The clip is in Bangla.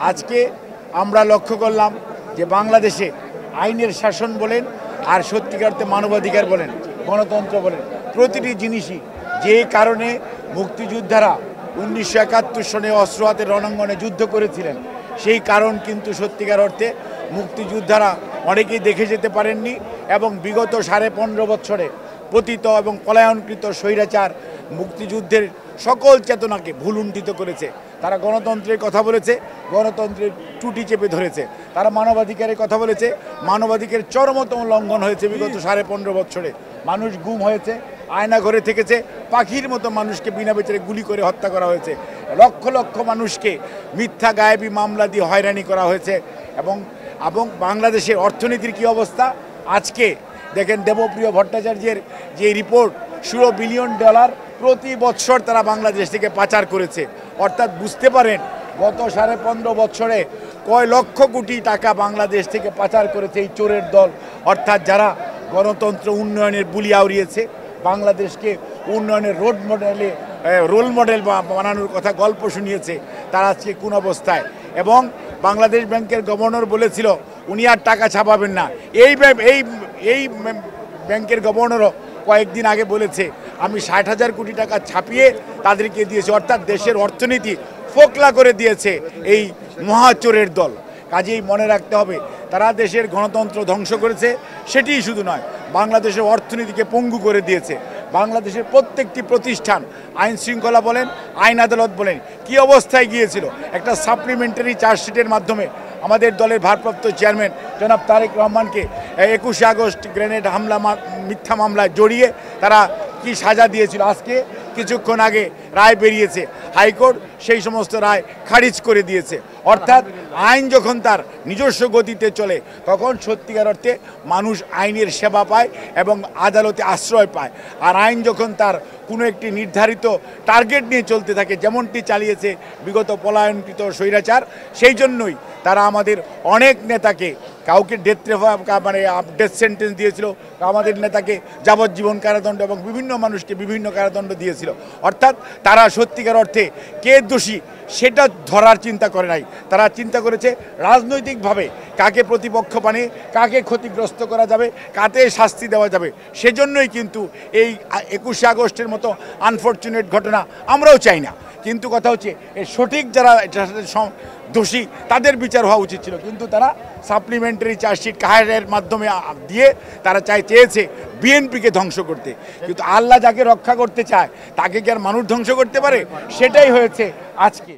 আজকে আমরা লক্ষ্য করলাম যে বাংলাদেশে আইনের শাসন বলেন আর সত্যিকার অর্থে মানবাধিকার বলেন, গণতন্ত্র বলেন, প্রতিটি জিনিসই যে কারণে মুক্তিযোদ্ধারা 1971 সনে অস্ত্র হাতে রণাঙ্গনে যুদ্ধ করেছিলেন, সেই কারণ কিন্তু সত্যিকার অর্থে মুক্তিযোদ্ধারা অনেকেই দেখে যেতে পারেননি এবং বিগত 15.5 বছরে পতিত এবং পলায়নকৃত স্বৈরাচার মুক্তিযুদ্ধের সকল চেতনাকে ভুলুণ্ঠিত করেছে। তারা গণতন্ত্রের কথা বলেছে, গণতন্ত্রের টুটি চেপে ধরেছে। তারা মানবাধিকারের কথা বলেছে, মানবাধিকারের চরমতম লঙ্ঘন হয়েছে বিগত 15.5 বছরে। মানুষ গুম হয়েছে, আয়না ঘরে থেকেছে, পাখির মতো মানুষকে বিনা বিচারে গুলি করে হত্যা করা হয়েছে, লক্ষ লক্ষ মানুষকে মিথ্যা গায়েবী মামলা দিয়ে হয়রানি করা হয়েছে। এবং বাংলাদেশের অর্থনীতির কী অবস্থা আজকে দেখেন, দেবপ্রিয় ভট্টাচার্যের যে রিপোর্ট, $16 বিলিয়ন প্রতি বছর তারা বাংলাদেশ থেকে পাচার করেছে। অর্থাৎ বুঝতে পারেন গত 15.5 বছরে কয় লক্ষ কোটি টাকা বাংলাদেশ থেকে পাচার করেছে এই চোরের দল। অর্থাৎ যারা গণতন্ত্র উন্নয়নের বুলি আউড়িয়েছে, বাংলাদেশকে উন্নয়নের রোল মডেল বানানোর কথা গল্প শুনিয়েছে, তারা আজকে কোন অবস্থায়। এবং বাংলাদেশ ব্যাংকের গভর্নর বলেছিল উনি আর টাকা ছাপাবেন না। এই ব্যাংকের গভর্নরও কয়েকদিন আগে বলেছে আমি 60,000 কোটি টাকা ছাপিয়ে তাদেরকে দিয়েছি। অর্থাৎ দেশের অর্থনীতি ফোকলা করে দিয়েছে এই মহাচোরের দল। কাজেই মনে রাখতে হবে, তারা দেশের গণতন্ত্র ধ্বংস করেছে, সেটিই শুধু নয়, বাংলাদেশের অর্থনীতিকে পঙ্গু করে দিয়েছে। বাংলাদেশের প্রত্যেকটি প্রতিষ্ঠান, আইন শৃঙ্খলা বলেন, আইন আদালত বলেন, কি অবস্থায় গিয়েছিল। একটা সাপ্লিমেন্টারি চার্জশিটের মাধ্যমে আমাদের দলের ভারপ্রাপ্ত চেয়ারম্যান জনাব তারেক রহমানকে 21 আগস্ট গ্রেনেড হামলা মিথ্যা মামলায় জড়িয়ে তারা কি সাজা দিয়েছিল। আজকে কিছুক্ষণ আগে রায় বেরিয়েছে, হাইকোর্ট সেই সমস্ত রায় খারিজ করে দিয়েছে। অর্থাৎ আইন যখন তার নিজস্ব গতিতে চলে, তখন সত্যিকার অর্থে মানুষ আইনের সেবা পায় এবং আদালতে আশ্রয় পায়। আর আইন যখন তার কোনো একটি নির্ধারিত টার্গেট নিয়ে চলতে থাকে, যেমনটি চালিয়েছে বিগত পলায়নকৃত স্বৈরাচার, সেই জন্যই তারা আমাদের অনেক নেতাকে, কাউকে ডেথ সেন্টেন্স দিয়েছিল, আমাদের নেতাকে যাবজ্জীবন কারাদণ্ড এবং বিভিন্ন মানুষকে বিভিন্ন কারাদণ্ড দিয়েছিল। অর্থাৎ তারা সত্যিকার অর্থে কে দোষী সেটা ধরার চিন্তা করে নাই, তারা চিন্তা করেছে রাজনৈতিকভাবে কাকে প্রতিপক্ষ বানিয়ে কাকে ক্ষতিগ্রস্ত করা যাবে, কাকে শাস্তি দেওয়া যাবে। সেজন্যই কিন্তু এই 21 আগস্টের মতো আনফর্চুনেট ঘটনা আমরাও চাই না। কিন্তু কথা হচ্ছে এই সঠিক যারা দোষী তাদের বিচার হওয়া উচিত ছিল, কিন্তু তারা সাপ্লিমেন্টারি চার্জশিট কাহেরের মাধ্যমে দিয়ে তারা চেয়েছে বিএনপিকে ধ্বংস করতে। কিন্তু আল্লাহ যাকে রক্ষা করতে চায় তাকে কি আর মানুষ ধ্বংস করতে পারে? সেটাই হয়েছে আজকে।